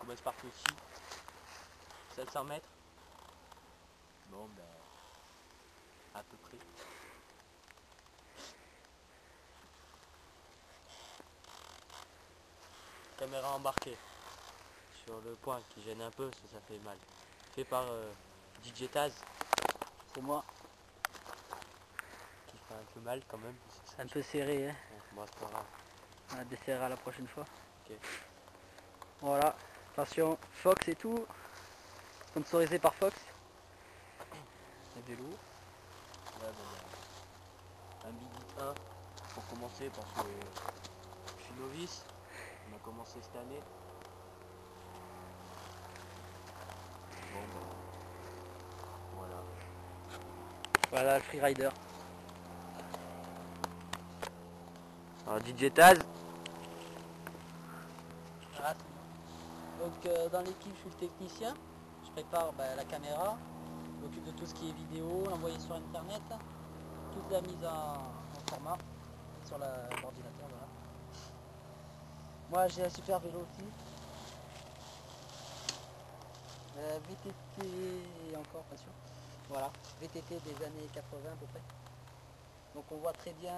commence par petit. 700 mètres. Bon ben, à peu près. Caméra embarquée sur le point qui gêne un peu parce que ça fait mal. Fait par DJ Taz. C'est moi. Qui fait un peu mal quand même. Un peu serré, hein. Bon, c'est pas grave. On va desserrer la prochaine fois. Ok. Voilà. Attention, Fox et tout. Sponsorisé par Fox. Le vélo. Là, ben, un Big 1 pour commencer parce que je suis novice. On a commencé cette année. Bon ben, voilà. Voilà le freerider. Alors DJ Taz. Voilà, donc dans l'équipe je suis le technicien. Je prépare la caméra. Je m'occupe de tout ce qui est vidéo, l'envoyer sur internet. Toute la mise en format sur l'ordinateur. Voilà. Moi j'ai un super vélo aussi. VTT et encore pas sûr. Voilà, VTT des années 80 à peu près. Donc on voit très bien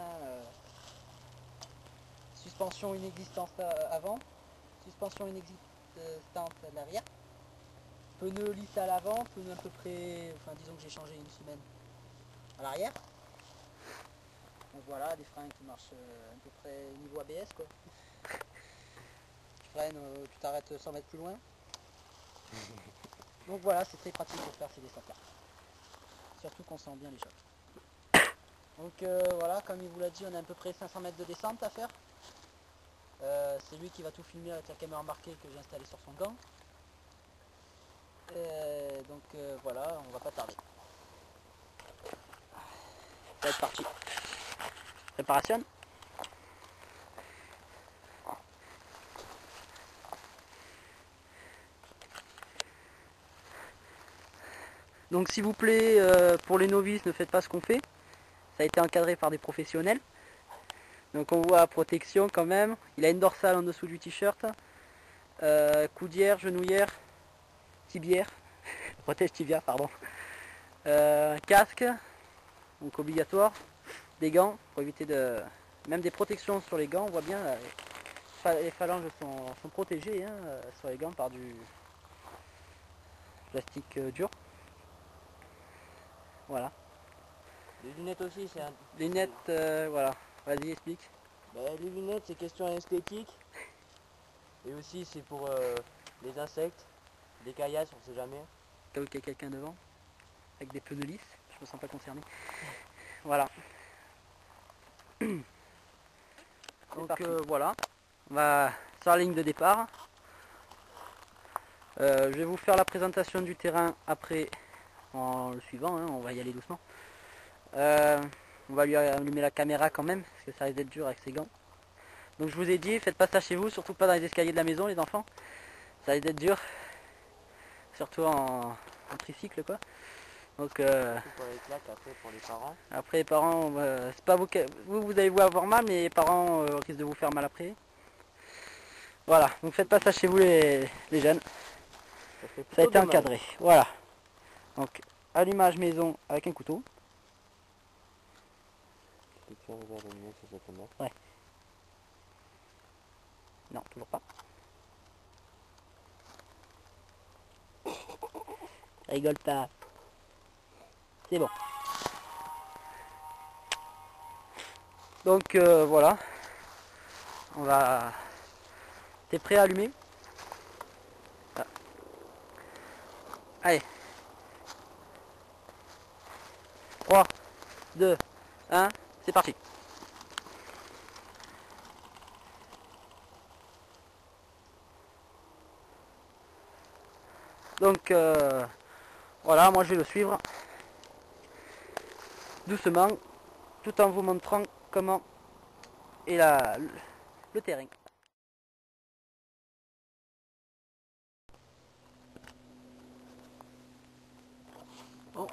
suspension inexistante avant, suspension inexistante à l'arrière, pneu lisse à l'avant, pneu à peu près, enfin disons que j'ai changé une semaine à l'arrière. Donc voilà, des freins qui marchent à peu près niveau ABS quoi. Tu freines, tu t'arrêtes 100 mètres plus loin. Donc voilà, c'est très pratique pour faire ces descentes-là. Surtout qu'on sent bien les chocs. Donc voilà, comme il vous l'a dit, on a à peu près 500 mètres de descente à faire. C'est lui qui va tout filmer avec la caméra embarquée que j'ai installée sur son gant. Donc voilà, on va pas tarder. Ça va être parti. Préparation. Donc s'il vous plaît, pour les novices, ne faites pas ce qu'on fait. Ça a été encadré par des professionnels. Donc on voit protection quand même. Il a une dorsale en dessous du t-shirt. Coudière, genouillère, tibière. Protège tibia, pardon. Casque, donc obligatoire. Des gants, pour éviter de... Même des protections sur les gants, on voit bien, les phalanges sont protégées sur les gants par du plastique dur. Voilà. Les lunettes aussi, c'est un... Lunettes, voilà. Vas-y, explique. Ben, les lunettes, c'est question esthétique. Et aussi, c'est pour les insectes, des caillasses, on sait jamais. Cas où il y a quelqu'un devant, avec des pneus lisses, je me sens pas concerné. Voilà. Donc voilà, on va sur la ligne de départ. Je vais vous faire la présentation du terrain après en le suivant, on va y aller doucement. On va lui allumer la caméra quand même, parce que ça risque d'être dur avec ses gants. Donc je vous ai dit, faites pas ça chez vous, surtout pas dans les escaliers de la maison les enfants. Ça risque d'être dur, surtout en tricycle quoi. Donc Pour les claques, après pour les parents. après les parents, c'est pas vous allez vous avoir mal, mais les parents risquent de vous faire mal après. Voilà, donc faites pas ça chez vous les jeunes. Ça a été encadré, voilà. Donc allumage maison avec un couteau. Ouais. Non, toujours pas. Rigole pas. C'est bon. Donc voilà. On va... T'es prêt à allumer? Ah. Allez. 3, 2, 1, c'est parti. Donc voilà, moi je vais le suivre doucement, tout en vous montrant comment est le terrain. Bon,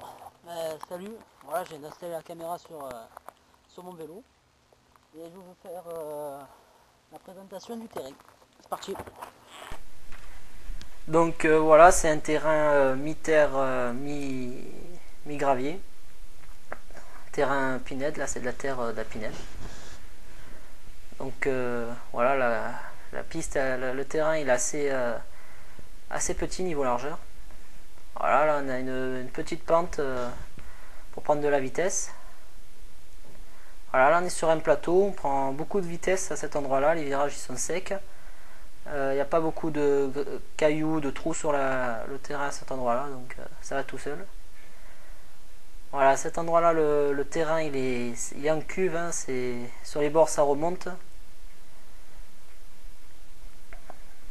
salut, voilà, j'ai installé la caméra sur mon vélo et je vais vous faire la présentation du terrain. C'est parti. Donc voilà, c'est un terrain mi-terre, mi-gravier. Terrain pinède, là c'est de la terre de la pinède. Donc voilà, la piste, le terrain il est assez petit niveau largeur. Voilà, là on a une petite pente pour prendre de la vitesse. Voilà, là on est sur un plateau, on prend beaucoup de vitesse à cet endroit-là, les virages ils sont secs. Il n'y a pas beaucoup de cailloux, de trous sur le terrain à cet endroit-là, donc ça va tout seul. Voilà, à cet endroit-là, le terrain il est en cuve, hein, sur les bords ça remonte.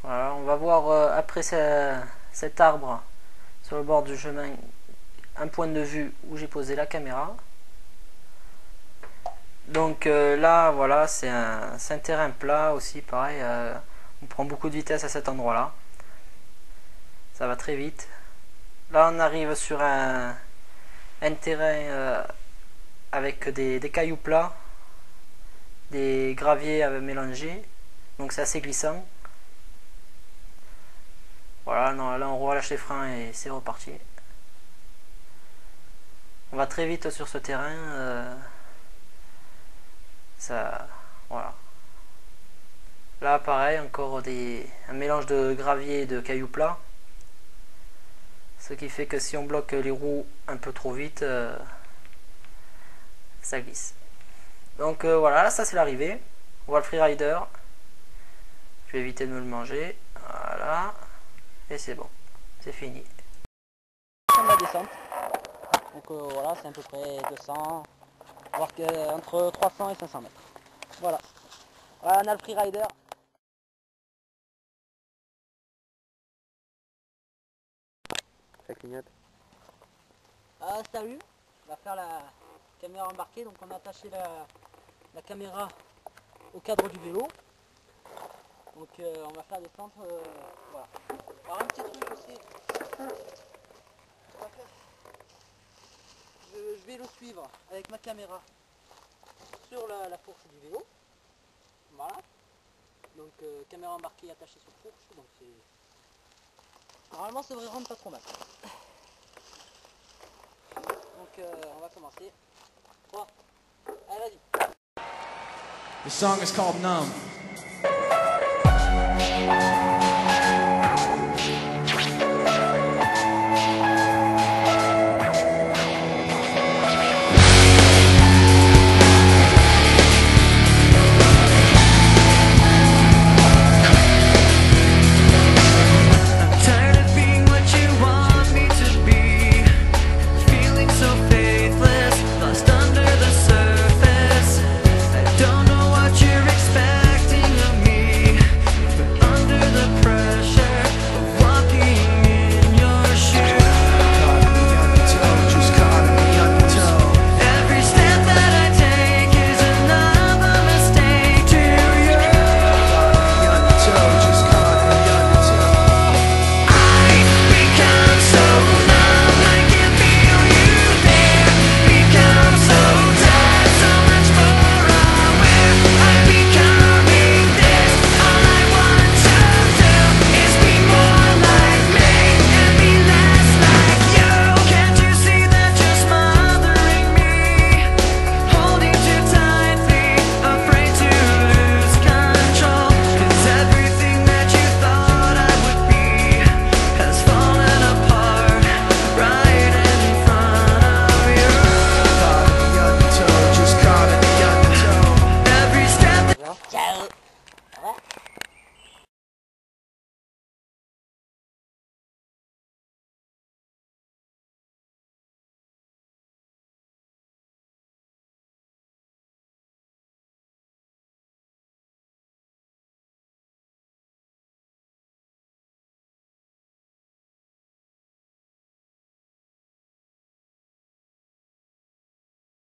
Voilà, on va voir après cet arbre sur le bord du chemin un point de vue où j'ai posé la caméra. Donc là, voilà, c'est un terrain plat aussi, pareil. On prend beaucoup de vitesse à cet endroit-là. Ça va très vite. Là, on arrive sur un terrain avec des cailloux plats, des graviers mélangés. Donc c'est assez glissant. Voilà, non, là on relâche les freins et c'est reparti. On va très vite sur ce terrain. Voilà. Là pareil, encore un mélange de gravier et de cailloux plats. Ce qui fait que si on bloque les roues un peu trop vite, ça glisse. Donc voilà, là ça c'est l'arrivée. On voit le freerider. Je vais éviter de me le manger. Voilà. Et c'est bon. C'est fini. La descente. Donc voilà, c'est à peu près 200, voire entre 300 et 500 mètres. Voilà. Voilà, on a le freerider. Ça clignote. Salut, on va faire la caméra embarquée. Donc on a attaché la caméra au cadre du vélo. Donc on va faire descendre. Voilà. Alors un petit truc aussi. Je vais le suivre avec ma caméra sur la fourche du vélo. Voilà. Donc caméra embarquée attachée sur fourche. Donc normalement ça devrait rendre pas trop mal. Donc on va commencer. 3. Allez, vas-y. The song is called Numb.